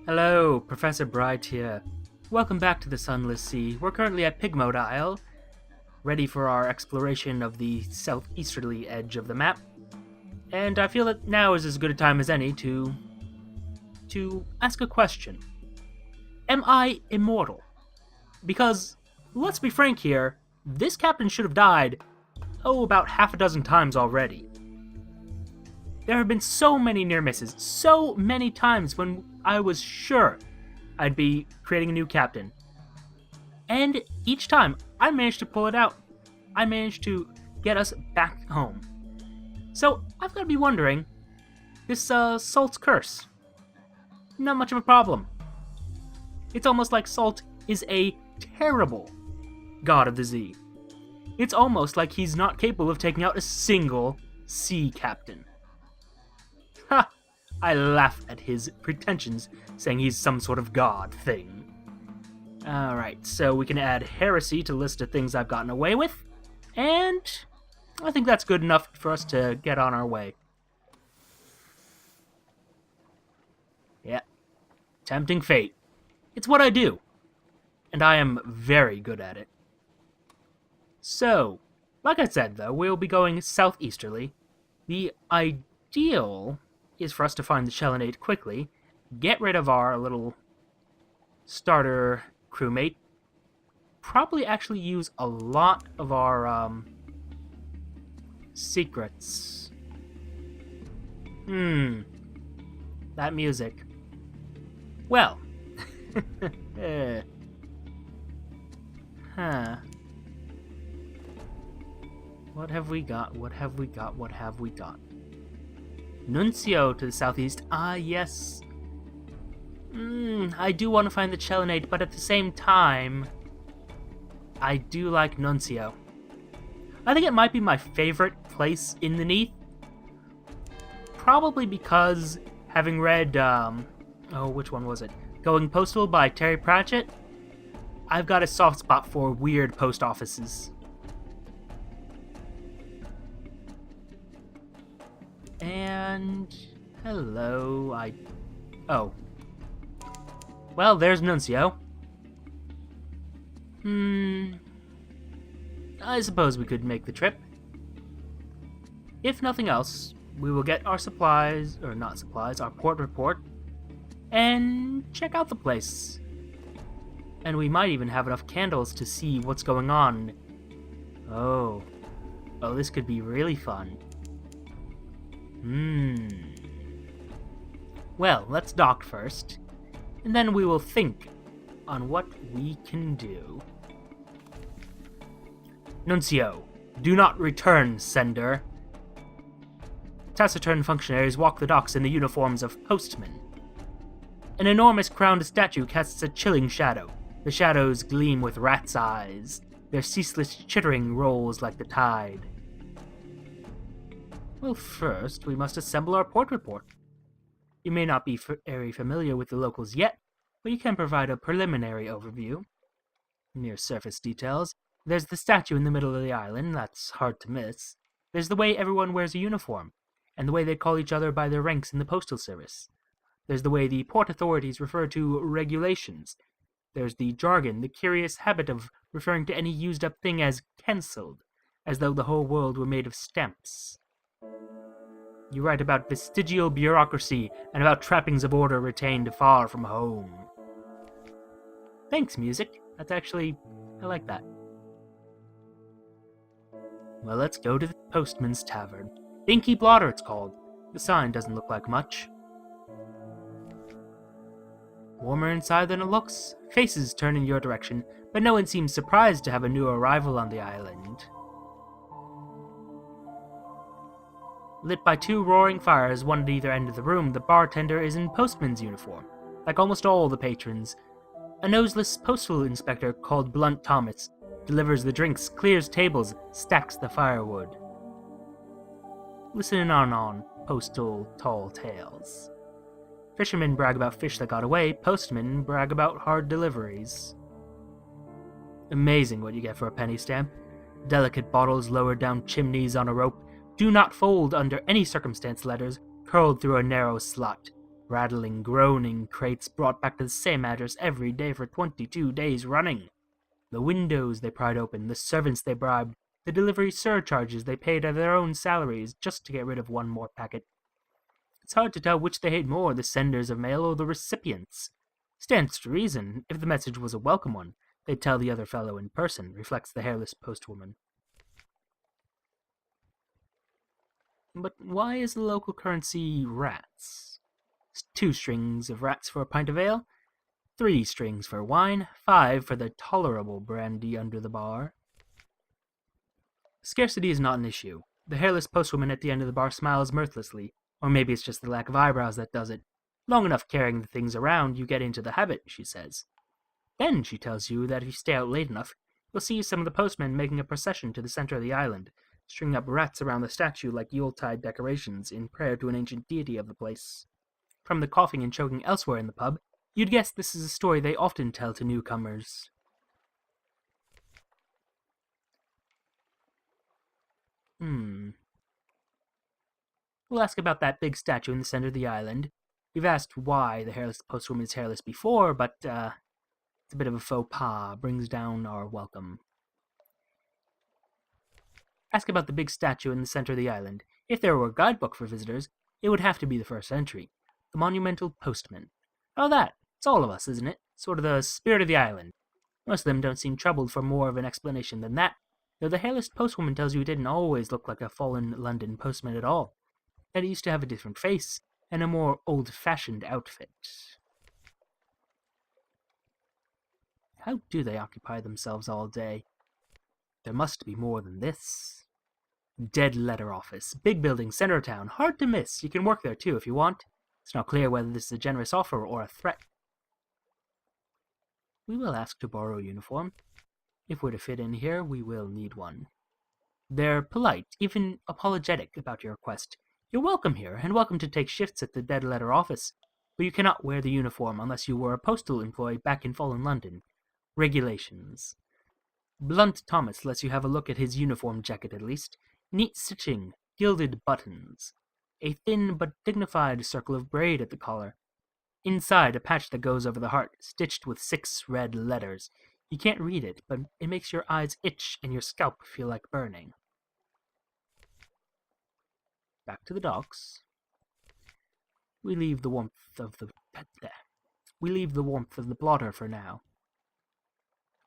Hello, Professor Bright here. Welcome back to the Sunless Sea. We're currently at Pigmote Isle, ready for our exploration of the southeasterly edge of the map. And I feel that now is as good a time as any to ask a question. Am I immortal? Because, let's be frank here, this captain should have died, about half a dozen times already. There have been so many near misses, so many times when I was sure I'd be creating a new captain. And each time, I managed to pull it out. I managed to get us back home. So, I've got to be wondering, this Salt's curse, not much of a problem. It's almost like Salt is a terrible god of the sea. It's almost like he's not capable of taking out a single sea captain. Ha! I laugh at his pretensions, saying he's some sort of god thing. Alright, so we can add heresy to the list of things I've gotten away with, and I think that's good enough for us to get on our way. Yeah, tempting fate. It's what I do, and I am very good at it. So, like I said though, we'll be going southeasterly. The ideal is for us to find the Shellonate quickly, get rid of our little starter crewmate, probably actually use a lot of our secrets. That music. Well, What have we got? What have we got? What have we got? Nuncio to the southeast. Ah, yes. I do want to find the Shellonate, but at the same time, I do like Nuncio. I think it might be my favorite place in the Neath. Probably because, having read, which one was it? Going Postal by Terry Pratchett, I've got a soft spot for weird post offices. And hello, well, there's Nuncio. I suppose we could make the trip. If nothing else, we will get our supplies, or not supplies, our port report, and check out the place. And we might even have enough candles to see what's going on. Oh, this could be really fun. Well, let's dock first, and then we will think on what we can do. Nuncio, do not return, sender. Taciturn functionaries walk the docks in the uniforms of postmen. An enormous crowned statue casts a chilling shadow. The shadows gleam with rat's eyes. Their ceaseless chittering rolls like the tide. Well, first, we must assemble our port report. You may not be very familiar with the locals yet, but you can provide a preliminary overview. Mere surface details. There's the statue in the middle of the island, that's hard to miss. There's the way everyone wears a uniform, and the way they call each other by their ranks in the postal service. There's the way the port authorities refer to regulations. There's the jargon, the curious habit of referring to any used-up thing as cancelled, as though the whole world were made of stamps. You write about vestigial bureaucracy and about trappings of order retained far from home. Thanks, music. That's actually... I like that. Well, let's go to the Postman's Tavern. The Inky Blotter, it's called. The sign doesn't look like much. Warmer inside than it looks. Faces turn in your direction, but no one seems surprised to have a new arrival on the island. Lit by two roaring fires, one at either end of the room, the bartender is in postman's uniform. Like almost all the patrons, a noseless postal inspector called Blunt Thomas delivers the drinks, clears tables, stacks the firewood. Listen on postal tall tales. Fishermen brag about fish that got away, postmen brag about hard deliveries. Amazing what you get for a penny stamp. Delicate bottles lowered down chimneys on a rope, do not fold under any circumstance letters, curled through a narrow slot. Rattling, groaning crates brought back to the same address every day for 22 days running. The windows they pried open, the servants they bribed, the delivery surcharges they paid out of their own salaries just to get rid of one more packet. It's hard to tell which they hate more, the senders of mail or the recipients. Stands to reason, if the message was a welcome one, they'd tell the other fellow in person, reflects the hairless postwoman. But why is the local currency rats? 2 strings of rats for a pint of ale, 3 strings for wine, 5 for the tolerable brandy under the bar. Scarcity is not an issue. The hairless postwoman at the end of the bar smiles mirthlessly, or maybe it's just the lack of eyebrows that does it. Long enough carrying the things around, you get into the habit, she says. Then she tells you that if you stay out late enough, you'll see some of the postmen making a procession to the center of the island, stringing up rats around the statue like Yuletide decorations in prayer to an ancient deity of the place. From the coughing and choking elsewhere in the pub, you'd guess this is a story they often tell to newcomers. We'll ask about that big statue in the center of the island. We've asked why the hairless postwoman is hairless before, but it's a bit of a faux pas, brings down our welcome. Ask about the big statue in the center of the island. If there were a guidebook for visitors, it would have to be the first entry. The monumental postman. Oh, that. It's all of us, isn't it? Sort of the spirit of the island. Most of them don't seem troubled for more of an explanation than that, though the hairless postwoman tells you it didn't always look like a fallen London postman at all. That he used to have a different face, and a more old-fashioned outfit. How do they occupy themselves all day? There must be more than this. Dead letter office. Big building, center of town. Hard to miss. You can work there too if you want. It's not clear whether this is a generous offer or a threat. We will ask to borrow a uniform. If we're to fit in here, we will need one. They're polite, even apologetic about your request. You're welcome here, and welcome to take shifts at the dead letter office, but you cannot wear the uniform unless you were a postal employee back in Fallen London. Regulations. Blunt Thomas lets you have a look at his uniform jacket at least. Neat stitching, gilded buttons. A thin but dignified circle of braid at the collar. Inside, a patch that goes over the heart, stitched with 6 red letters. You can't read it, but it makes your eyes itch and your scalp feel like burning. Back to the docks. We leave the warmth of the blotter for now.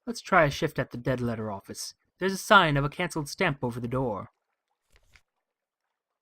Let's try a shift at the dead letter office. There's a sign of a cancelled stamp over the door.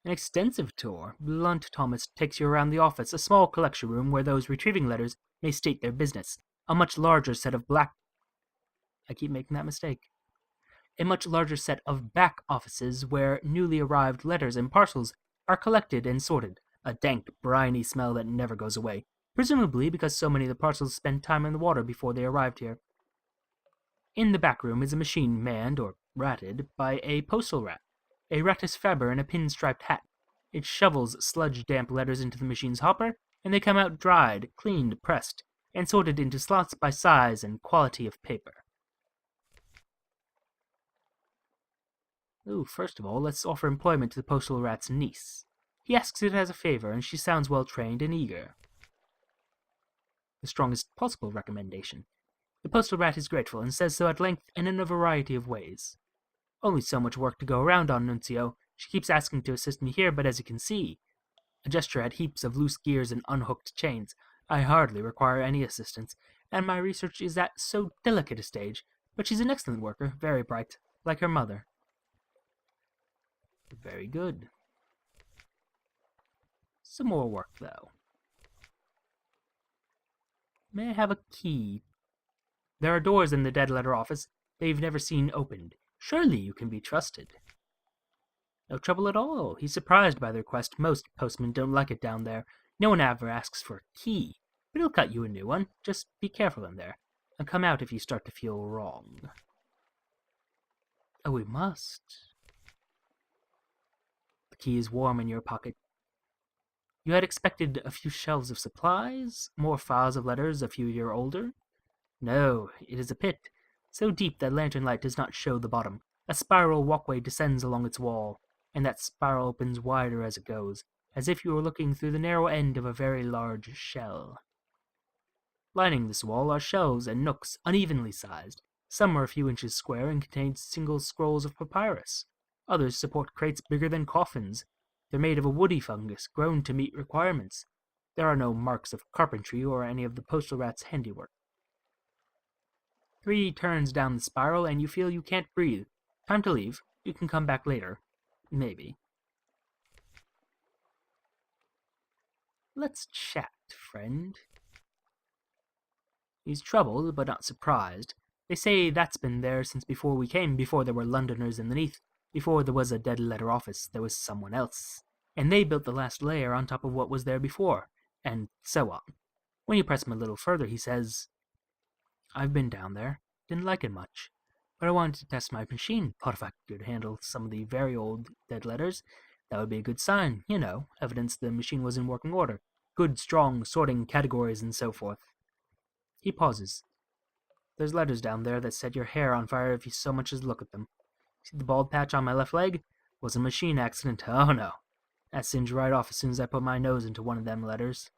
An extensive tour. Blunt Thomas takes you around the office, a small collection room where those retrieving letters may state their business. A much larger set of back offices where newly arrived letters and parcels are collected and sorted. A dank, briny smell that never goes away, presumably because so many of the parcels spent time in the water before they arrived here. In the back room is a machine manned, or ratted, by a postal rat. A Rattus Faber in a pin-striped hat. It shovels sludge-damp letters into the machine's hopper, and they come out dried, cleaned, pressed, and sorted into slots by size and quality of paper. First of all, let's offer employment to the postal rat's niece. He asks it as a favor, and she sounds well-trained and eager. The strongest possible recommendation. The postal rat is grateful, and says so at length and in a variety of ways. Only so much work to go around on, Nuncio. She keeps asking to assist me here, but as you can see, a gesture at heaps of loose gears and unhooked chains, I hardly require any assistance, and my research is at so delicate a stage, but she's an excellent worker, very bright, like her mother. Very good. Some more work, though. May I have a key? There are doors in the dead letter office they've never seen opened. Surely you can be trusted. No trouble at all. He's surprised by the request. Most postmen don't like it down there. No one ever asks for a key, but he'll cut you a new one. Just be careful in there, and come out if you start to feel wrong. Oh, we must. The key is warm in your pocket. You had expected a few shelves of supplies, more files of letters a few years older. No, it is a pit, so deep that lantern light does not show the bottom. A spiral walkway descends along its wall, and that spiral opens wider as it goes, as if you were looking through the narrow end of a very large shell. Lining this wall are shelves and nooks unevenly sized. Some are a few inches square and contain single scrolls of papyrus. Others support crates bigger than coffins. They're made of a woody fungus grown to meet requirements. There are no marks of carpentry or any of the postal rat's handiwork. 3 turns down the spiral and you feel you can't breathe. Time to leave. You can come back later. Maybe. Let's chat, friend. He's troubled, but not surprised. They say that's been there since before we came, before there were Londoners underneath, before there was a dead letter office, there was someone else. And they built the last layer on top of what was there before, and so on. When you press him a little further, he says, I've been down there, didn't like it much, but I wanted to test my machine, thought if I could handle some of the very old dead letters, that would be a good sign, evidence the machine was in working order, good, strong, sorting categories and so forth. He pauses. There's letters down there that set your hair on fire if you so much as look at them. See the bald patch on my left leg? Was a machine accident. Oh no. That singed right off as soon as I put my nose into one of them letters.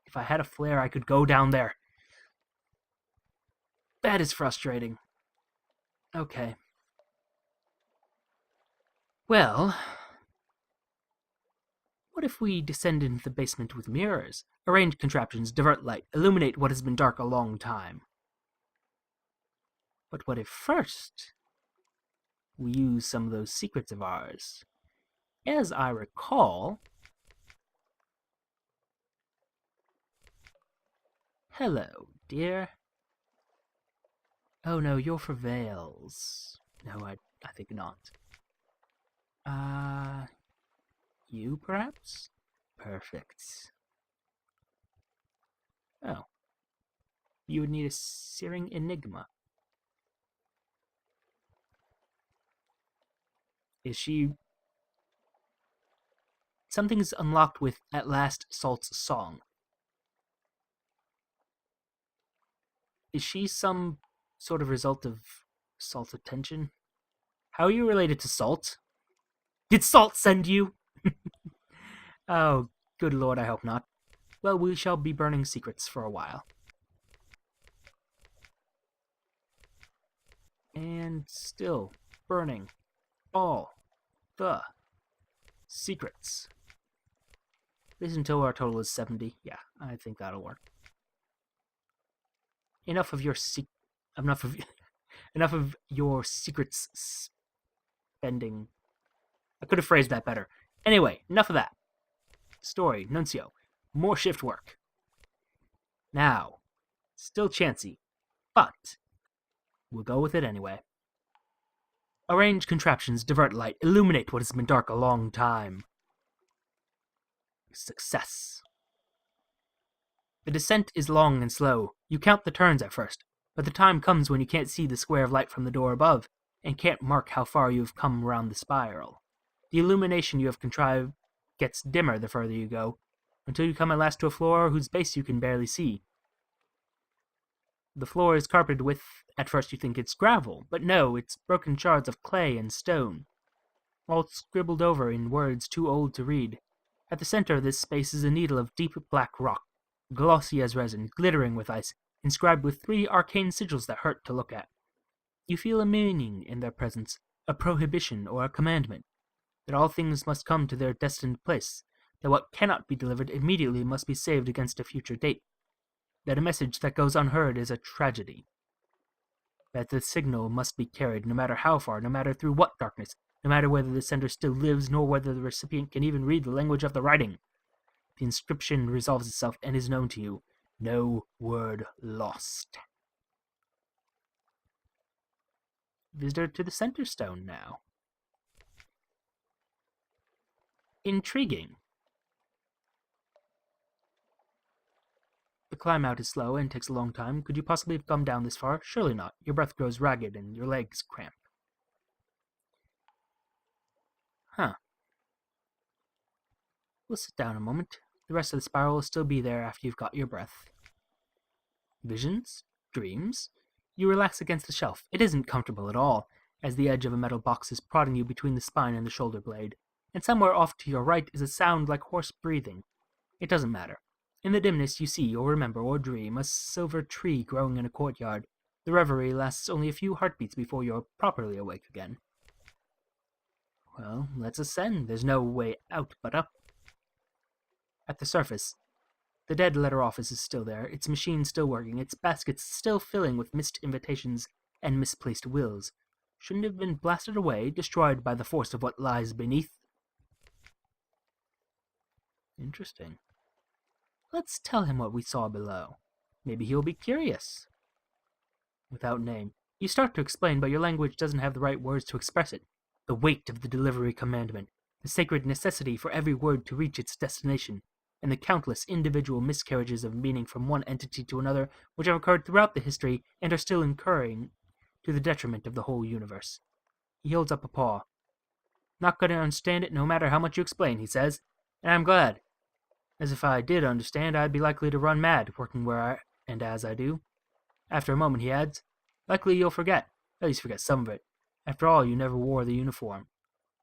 If I had a flare, I could go down there. That is frustrating. Okay. Well, what if we descend into the basement with mirrors, arrange contraptions, divert light, illuminate what has been dark a long time? But what if first we use some of those secrets of ours? As I recall... Hello, dear. Oh no, you're for veils. No, I think not. You perhaps? Perfect. Oh. You would need a searing enigma. Is she... Something's unlocked with At Last Salt's song. Is she some sort of result of Salt's attention? How are you related to Salt? Did Salt send you? Oh, good lord, I hope not. Well, we shall be burning secrets for a while. And still burning all the secrets. At least until our total is 70. Yeah, I think that'll work. Enough of your enough of your secrets spending. I could have phrased that better. Anyway, enough of that. Story, Nuncio. More shift work. Now, still chancy, but we'll go with it anyway. Arrange contraptions, divert light, illuminate what has been dark a long time. Success. The descent is long and slow. You count the turns at first, but the time comes when you can't see the square of light from the door above, and can't mark how far you have come around the spiral. The illumination you have contrived gets dimmer the further you go, until you come at last to a floor whose base you can barely see. The floor is carpeted with, at first you think it's gravel, but no, it's broken shards of clay and stone, all scribbled over in words too old to read. At the center of this space is a needle of deep black rock, glossy as resin, glittering with ice, inscribed with 3 arcane sigils that hurt to look at. You feel a meaning in their presence, a prohibition or a commandment, that all things must come to their destined place, that what cannot be delivered immediately must be saved against a future date, that a message that goes unheard is a tragedy, that the signal must be carried no matter how far, no matter through what darkness, no matter whether the sender still lives, nor whether the recipient can even read the language of the writing. The inscription resolves itself and is known to you. No word lost. Visitor to the center stone now. Intriguing. The climb out is slow and takes a long time. Could you possibly have come down this far? Surely not. Your breath grows ragged and your legs cramp. Huh. We'll sit down a moment. The rest of the spiral will still be there after you've got your breath. Visions? Dreams? You relax against the shelf. It isn't comfortable at all. as the edge of a metal box is prodding you between the spine and the shoulder blade, and somewhere off to your right is a sound like hoarse breathing. It doesn't matter. In the dimness you see, or remember, or dream, a silver tree growing in a courtyard. The reverie lasts only a few heartbeats before you're properly awake again. Well, let's ascend. There's no way out but up. At the surface, the dead letter office is still there, its machine still working, its baskets still filling with missed invitations and misplaced wills. Shouldn't have been blasted away, destroyed by the force of what lies beneath. Interesting. Let's tell him what we saw below. Maybe he'll be curious. Without name. You start to explain, but your language doesn't have the right words to express it. The weight of the delivery commandment, the sacred necessity for every word to reach its destination, and the countless individual miscarriages of meaning from one entity to another which have occurred throughout the history and are still occurring to the detriment of the whole universe. He holds up a paw. Not going to understand it no matter how much you explain, he says, and I'm glad. As if I did understand, I'd be likely to run mad, working and as I do. After a moment, he adds, likely you'll forget, at least forget some of it. After all, you never wore the uniform.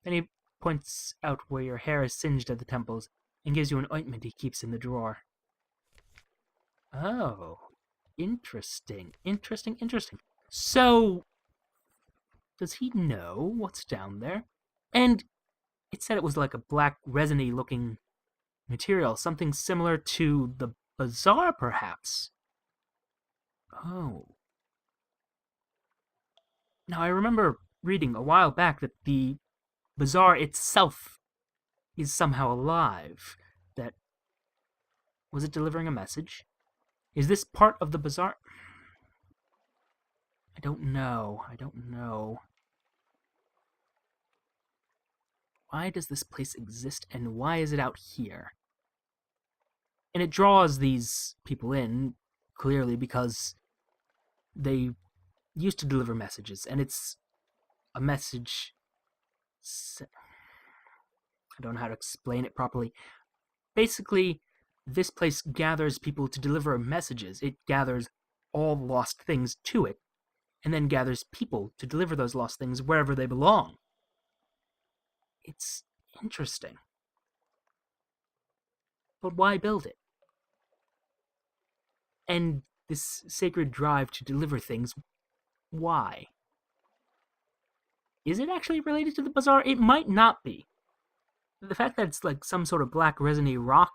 Then he points out where your hair is singed at the temples, and gives you an ointment he keeps in the drawer. Oh, interesting. So, does he know what's down there? And it said it was like a black, resiny looking material, something similar to the bazaar, perhaps. Oh. Now, I remember reading a while back that the bazaar itself is somehow alive. That... was it delivering a message? Is this part of the bazaar? I don't know. Why does this place exist, and why is it out here? And it draws these people in, clearly, because they used to deliver messages, and it's a message... I don't know how to explain it properly. Basically, this place gathers people to deliver messages. It gathers all lost things to it, and then gathers people to deliver those lost things wherever they belong. It's interesting. But why build it? And this sacred drive to deliver things, why? Is it actually related to the bazaar? It might not be. The fact that it's like some sort of black resiny rock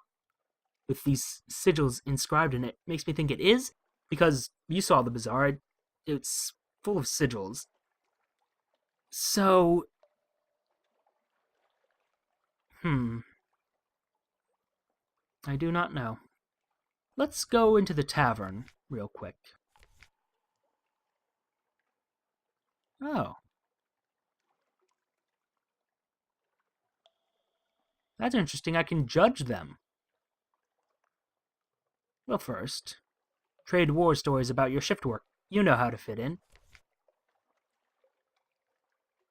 with these sigils inscribed in it makes me think it is, because you saw the bazaar. It's full of sigils. So... I do not know. Let's go into the tavern real quick. Oh. That's interesting. I can judge them. Well, first, trade war stories about your shift work. You know how to fit in.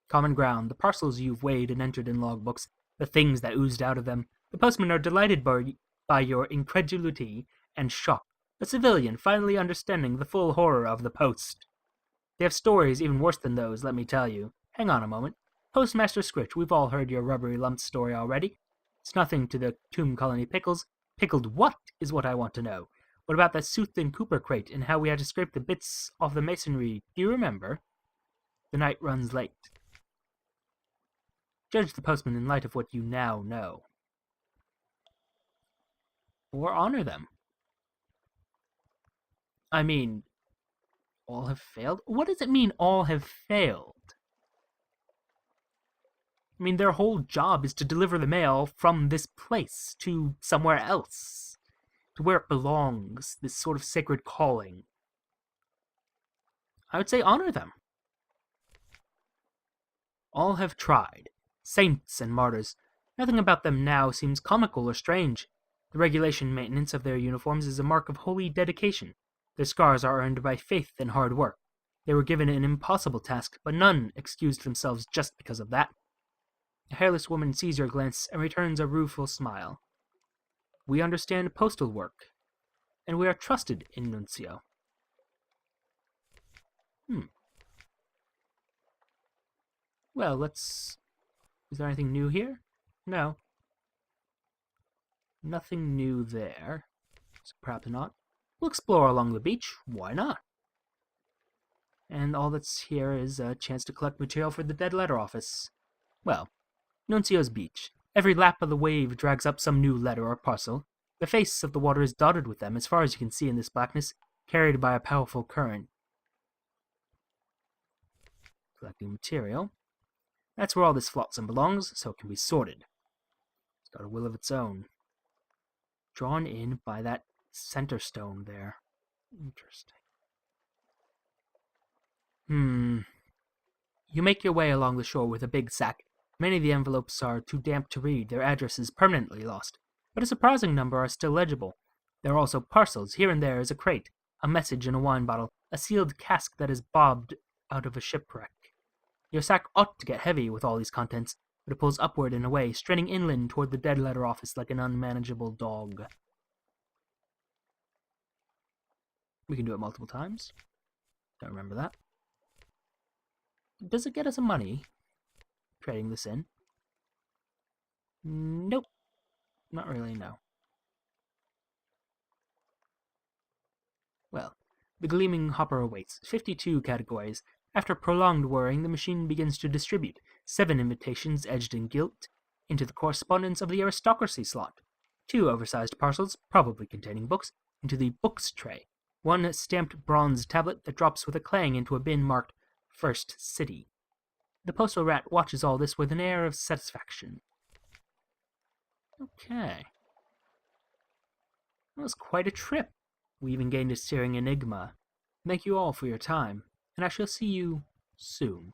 Common ground, the parcels you've weighed and entered in logbooks, the things that oozed out of them. The postmen are delighted by your incredulity and shock. A civilian finally understanding the full horror of the post. They have stories even worse than those, let me tell you. Hang on a moment. Postmaster Scritch, we've all heard your rubbery lump story already. It's nothing to the Tomb Colony pickles. Pickled what is what I want to know. What about that Sooth and Cooper crate and how we had to scrape the bits off the masonry? Do you remember? The night runs late. Judge the postman in light of what you now know. Or honor them. I mean, all have failed? What does it mean, all have failed? I mean, their whole job is to deliver the mail from this place to somewhere else. To where it belongs, this sort of sacred calling. I would say honor them. All have tried. Saints and martyrs. Nothing about them now seems comical or strange. The regulation maintenance of their uniforms is a mark of holy dedication. Their scars are earned by faith and hard work. They were given an impossible task, but none excused themselves just because of that. The hairless woman sees your glance and returns a rueful smile. We understand postal work, and we are trusted in Nuncio. Well, let's... Is there anything new here? No. Nothing new there. So perhaps not. We'll explore along the beach. Why not? And all that's here is a chance to collect material for the dead letter office. Well, Nuncio's beach. Every lap of the wave drags up some new letter or parcel. The face of the water is dotted with them, as far as you can see in this blackness, carried by a powerful current. Collecting material. That's where all this flotsam belongs, so it can be sorted. It's got a will of its own. Drawn in by that center stone there. Interesting. You make your way along the shore with a big sack. Many of the envelopes are too damp to read, their addresses permanently lost, but a surprising number are still legible. There are also parcels. Here and there is a crate, a message in a wine bottle, a sealed cask that is bobbed out of a shipwreck. Your sack ought to get heavy with all these contents, but it pulls upward and away, straining inland toward the dead letter office like an unmanageable dog. We can do it multiple times. Don't remember that. Does it get us some money? Trading this in? Nope. Not really, no. Well, the gleaming hopper awaits. 52 categories. After prolonged whirring, the machine begins to distribute 7 invitations edged in gilt into the correspondence of the aristocracy slot. 2 oversized parcels, probably containing books, into the books tray. 1 stamped bronze tablet that drops with a clang into a bin marked First City. The postal rat watches all this with an air of satisfaction. Okay. That was quite a trip. We even gained a searing enigma. Thank you all for your time, and I shall see you soon.